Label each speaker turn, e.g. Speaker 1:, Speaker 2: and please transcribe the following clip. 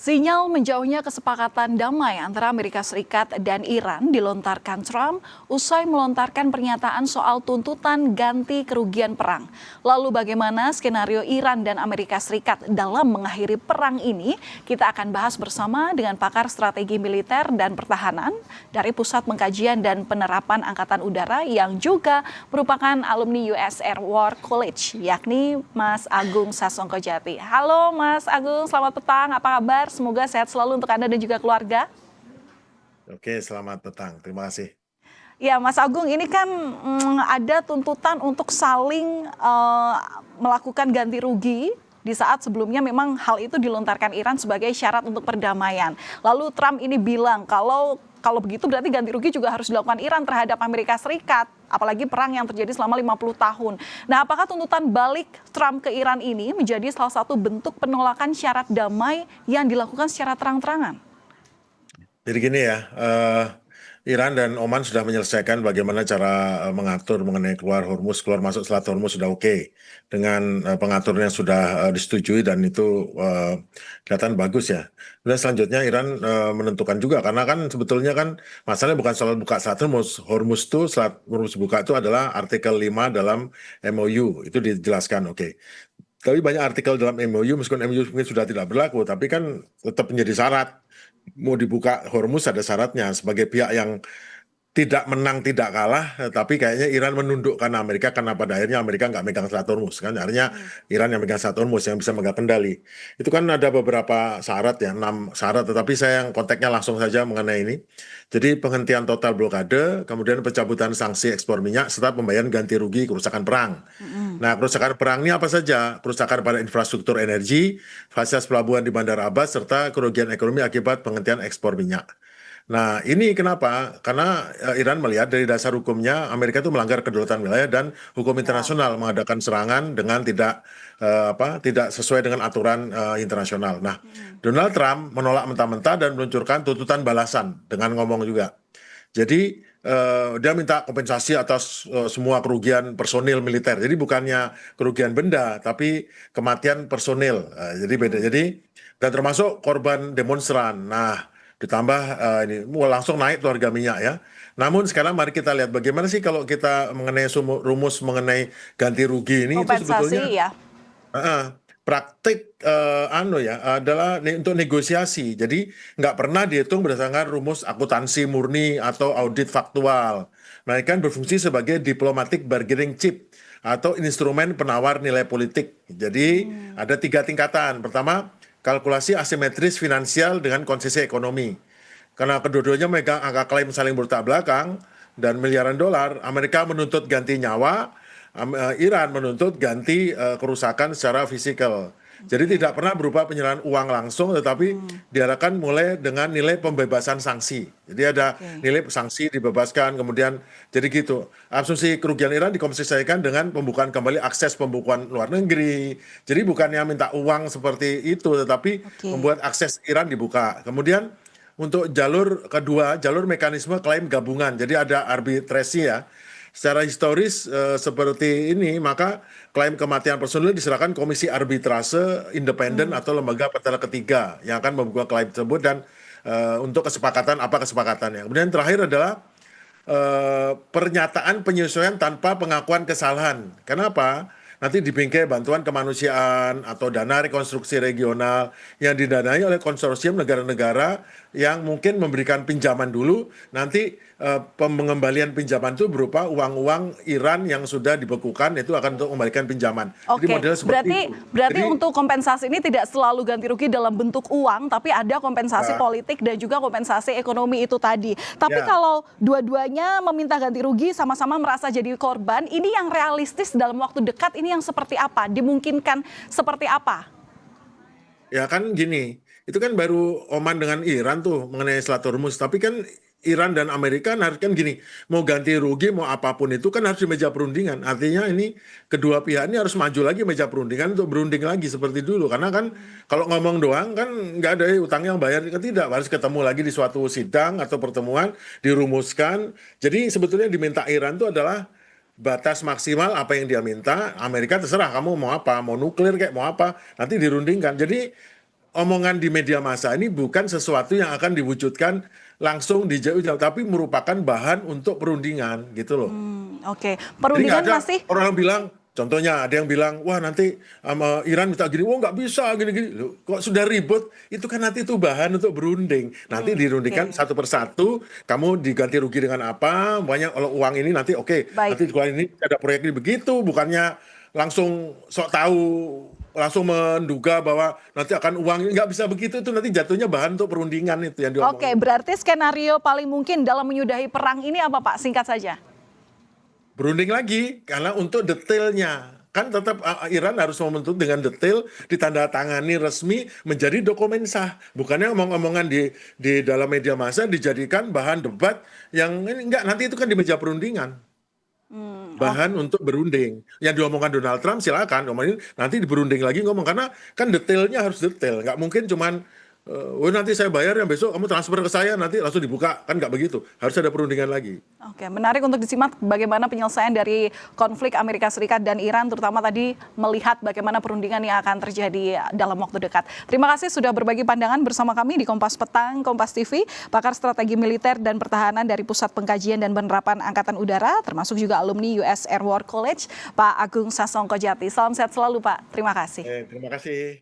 Speaker 1: Sinyal menjauhnya kesepakatan damai antara Amerika Serikat dan Iran dilontarkan Trump usai melontarkan pernyataan soal tuntutan ganti kerugian perang. Lalu bagaimana skenario Iran dan Amerika Serikat dalam mengakhiri perang ini? Kita akan bahas bersama dengan pakar strategi militer dan pertahanan dari Pusat Pengkajian dan Penerapan Angkatan Udara yang juga merupakan alumni US Air War College, yakni Mas Agung Sasongkojati. Halo Mas Agung, selamat petang, apa kabar? Semoga sehat selalu untuk Anda dan juga keluarga.
Speaker 2: Oke, selamat petang. Terima kasih.
Speaker 1: Ya, Mas Agung, ini kan ada tuntutan untuk saling melakukan ganti rugi di saat sebelumnya memang hal itu dilontarkan Iran sebagai syarat untuk perdamaian. Lalu Trump ini bilang kalau begitu berarti ganti rugi juga harus dilakukan Iran terhadap Amerika Serikat, apalagi perang yang terjadi selama 50 tahun. Nah, apakah tuntutan balik Trump ke Iran ini menjadi salah satu bentuk penolakan syarat damai yang dilakukan secara terang-terangan?
Speaker 2: Jadi gini ya, Iran dan Oman sudah menyelesaikan bagaimana cara mengatur mengenai keluar masuk Selat Hormuz sudah oke. Dengan pengaturan yang sudah disetujui dan itu kelihatan bagus ya. Dan selanjutnya Iran menentukan juga, karena kan sebetulnya kan masalahnya bukan soal buka Selat Hormuz. Selat Hormuz buka itu adalah artikel 5 dalam MOU, itu dijelaskan oke. Tapi banyak artikel dalam MOU, meskipun MOU mungkin sudah tidak berlaku, tapi kan tetap menjadi syarat. Mau dibuka Hormuz ada syaratnya. Sebagai pihak yang tidak menang, tidak kalah, tapi kayaknya Iran menundukkan Amerika karena pada akhirnya Amerika nggak megang Selat Hormuz. Kan artinya Iran yang megang Selat Hormuz, yang bisa megang kendali. Itu kan ada beberapa syarat ya, 6 syarat, tetapi saya yang konteksnya langsung saja mengenai ini. Jadi penghentian total blokade, kemudian pencabutan sanksi ekspor minyak, serta pembayaran ganti rugi kerusakan perang. Nah, kerusakan perang ini apa saja? Kerusakan pada infrastruktur energi, fasilitas pelabuhan di Bandar Abbas, serta kerugian ekonomi akibat penghentian ekspor minyak. Nah, ini kenapa? Karena Iran melihat dari dasar hukumnya Amerika itu melanggar kedaulatan wilayah dan hukum
Speaker 1: Ya.
Speaker 2: internasional, mengadakan serangan dengan tidak sesuai dengan aturan internasional. Nah, Donald Trump menolak mentah-mentah dan meluncurkan tuntutan balasan dengan ngomong juga. Jadi dia minta kompensasi atas semua kerugian personil militer. Jadi bukannya kerugian benda, tapi kematian personil. Jadi beda. Jadi dan termasuk korban demonstran. Nah, ditambah ini langsung naik tuh harga minyak ya. Namun sekarang mari kita lihat bagaimana sih kalau kita mengenai rumus mengenai ganti rugi ini itu sebetulnya
Speaker 1: Kompensasi ya.
Speaker 2: praktik adalah untuk negosiasi. Jadi nggak pernah dihitung berdasarkan rumus akuntansi murni atau audit faktual. Mereka berfungsi sebagai diplomatic bargaining chip atau instrumen penawar nilai politik. Jadi ada 3 tingkatan. Pertama, kalkulasi asimetris finansial dengan konsesi ekonomi. Karena kedua-duanya megang angka klaim saling bertolak belakang dan miliaran dolar, Amerika menuntut ganti nyawa, Iran menuntut ganti kerusakan secara fisikal. Jadi tidak pernah berupa penyerahan uang langsung, tetapi diarahkan mulai dengan nilai pembebasan sanksi. Jadi ada
Speaker 1: Oke.
Speaker 2: nilai sanksi dibebaskan, kemudian jadi gitu. Asumsi kerugian Iran dikompensasikan dengan pembukaan kembali akses pembukuan luar negeri. Jadi bukannya minta uang seperti itu, tetapi
Speaker 1: Oke.
Speaker 2: membuat akses Iran dibuka. Kemudian untuk jalur kedua, jalur mekanisme klaim gabungan. Jadi ada arbitrasi ya. Secara historis seperti ini, maka klaim kematian personil diserahkan Komisi Arbitrase Independen atau lembaga pertara ketiga yang akan membuka klaim tersebut dan untuk kesepakatan apa kesepakatannya. Kemudian terakhir adalah pernyataan penyesuaian tanpa pengakuan kesalahan. Kenapa? Nanti dibingkai bantuan kemanusiaan atau dana rekonstruksi regional yang didanai oleh konsorsium negara-negara yang mungkin memberikan pinjaman dulu, nanti pengembalian pinjaman itu berupa uang-uang Iran yang sudah dibekukan, itu akan untuk membalikan pinjaman. Jadi
Speaker 1: Oke,
Speaker 2: modelnya seperti
Speaker 1: berarti
Speaker 2: itu.
Speaker 1: berarti
Speaker 2: Jadi
Speaker 1: untuk kompensasi ini tidak selalu ganti rugi dalam bentuk uang, tapi ada kompensasi
Speaker 2: uh,
Speaker 1: politik dan juga kompensasi ekonomi itu tadi. Tapi
Speaker 2: ya
Speaker 1: kalau dua-duanya meminta ganti rugi, sama-sama merasa jadi korban, ini yang realistis dalam waktu dekat ini yang seperti apa? Dimungkinkan seperti apa?
Speaker 2: Ya kan gini, itu kan baru Oman dengan Iran tuh mengenai Selat Hormuz. Tapi kan Iran dan Amerika kan gini, mau ganti rugi, mau apapun itu kan harus di meja perundingan. Artinya ini kedua pihak ini harus maju lagi meja perundingan untuk berunding lagi seperti dulu. Karena kan kalau ngomong doang kan nggak ada utang yang bayar, kan tidak. Harus ketemu lagi di suatu sidang atau pertemuan, dirumuskan. Jadi sebetulnya yang diminta Iran itu adalah batas maksimal apa yang dia minta. Amerika terserah kamu mau apa, mau nuklir kayak mau apa, nanti dirundingkan. Jadi omongan di media massa ini bukan sesuatu yang akan diwujudkan langsung di tapi merupakan bahan untuk perundingan gitu loh.
Speaker 1: Oke,
Speaker 2: Jadi nggak
Speaker 1: perundingan
Speaker 2: ada
Speaker 1: masih
Speaker 2: orang bilang, contohnya ada yang bilang, wah nanti sama Iran minta gini, wah nggak bisa gini-gini. Loh, kok sudah ribut, itu kan nanti itu bahan untuk berunding. Nanti dirundingkan
Speaker 1: oke.
Speaker 2: satu persatu, kamu diganti rugi dengan apa, banyak kalau uang ini nanti oke,
Speaker 1: Baik.
Speaker 2: nanti dikeluarin ini ada proyek ini begitu, bukannya langsung sok tahu, langsung menduga bahwa nanti akan uang, nggak bisa begitu, itu nanti jatuhnya bahan untuk perundingan itu yang
Speaker 1: Oke,
Speaker 2: diomongin.
Speaker 1: berarti skenario paling mungkin dalam menyudahi perang ini apa Pak? Singkat saja.
Speaker 2: Berunding lagi karena untuk detailnya kan tetap Iran harus menuntut dengan detail ditandatangani resmi menjadi dokumen sah, bukannya omong-omongan di dalam media massa dijadikan bahan debat yang ini enggak, nanti itu kan di meja perundingan
Speaker 1: Oke.
Speaker 2: bahan untuk berunding yang diomongkan Donald Trump silakan ngomongin, nanti diberunding lagi ngomong karena kan detailnya harus detail, nggak mungkin cuman oh nanti saya bayar yang besok kamu transfer ke saya nanti langsung dibuka, kan nggak begitu, harus ada perundingan lagi.
Speaker 1: Oke, menarik untuk disimak bagaimana penyelesaian dari konflik Amerika Serikat dan Iran, terutama tadi melihat bagaimana perundingan yang akan terjadi dalam waktu dekat. Terima kasih sudah berbagi pandangan bersama kami di Kompas Petang, Kompas TV, pakar strategi militer dan pertahanan dari Pusat Pengkajian dan Penerapan Angkatan Udara, termasuk juga alumni US Air War College, Pak Agung Sasongko Jati. Salam sehat selalu Pak, terima kasih.
Speaker 2: Terima kasih.